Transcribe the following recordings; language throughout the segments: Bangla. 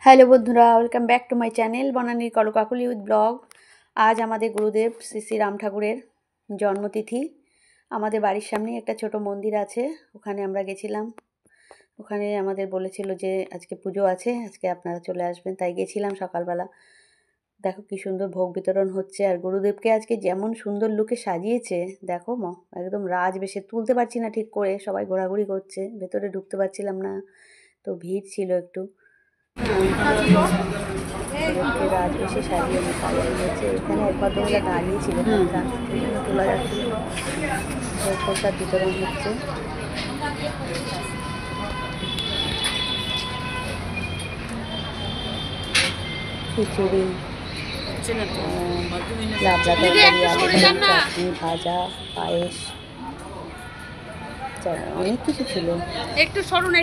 হ্যালো বন্ধুরা, welcome back to my channel বনানীর কলকাকলি উইথ ব্লগ। আজ আমাদের গুরুদেব শ্রী শ্রী রাম ঠাকুরের জন্মতিথি। আমাদের বাড়ির সামনেই একটা ছোট মন্দির আছে, ওখানে আমরা গেছিলাম। ওখানে আমাদের বলেছিল যে আজকে পুজো আছে, আজকে আপনারা চলে আসবেন, তাই গেছিলাম সকালবেলা। দেখো কি সুন্দর ভোগ বিতরণ হচ্ছে, আর গুরুদেবকে আজকে যেমন সুন্দর লুকে সাজিয়েছে দেখো একদম রাজবেশে। তুলতে পারছি না ঠিক করে, সবাই ঘোরাঘুরি করছে, ভেতরে ঢুকতে পারছিলাম না, তো ভিড় ছিল একটু। ওদেরকে রাজবেশে সাজিয়ে দিয়েছে। এখানে এক ভদ্রমহিলা দাঁড়িয়েছিল, তোলা যাচ্ছিল। প্রসাদ বিতরণ হচ্ছে। খিচুড়ি, লাবড়া তরকারি, আলু চাটনি, ভাজা, পায়েস, অনেক কিছু ছিল। একটু সরুন,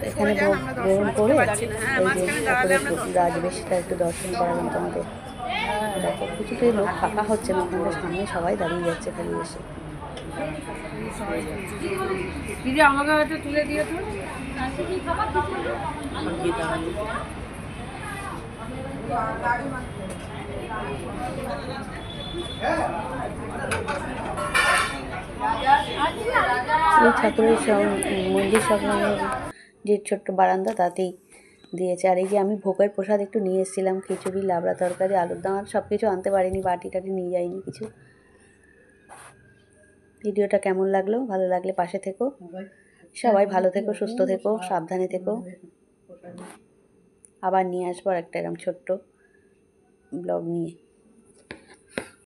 এখানে ভোগ গ্রহণ করে এই যে ঠাকুরের রাজবেশটা একটু দর্শন করালাম তোমাদের। দেখো কিছুতেই লোক ফাঁকা হচ্ছে না, ওখানটা সামনে সবাই দাঁড়িয়ে যাচ্ছে খালি এসে। দিদি আমাকে হয়তো তুলে দিয়ে তো এই ঠাকুরের মন্দির সংলগ্ন যে ছোট্ট বারান্দা তাতেই দিয়েছে। আর এই যে আমি ভোগের প্রসাদ একটু নিয়ে এসেছিলাম, খিচুড়ি, লাবড়া তরকারি, আলুর দম, সব কিছু আনতে পারিনি, বাটি টাটি নিয়ে যাইনি কিছু। ভিডিওটা কেমন লাগলো? ভালো লাগলে পাশে থেকো, সবাই ভালো থেকো, সুস্থ থেকো, সাবধানে থেকো। আবার নিয়ে আসবো একটা এরকম ছোট্ট ব্লগ নিয়ে।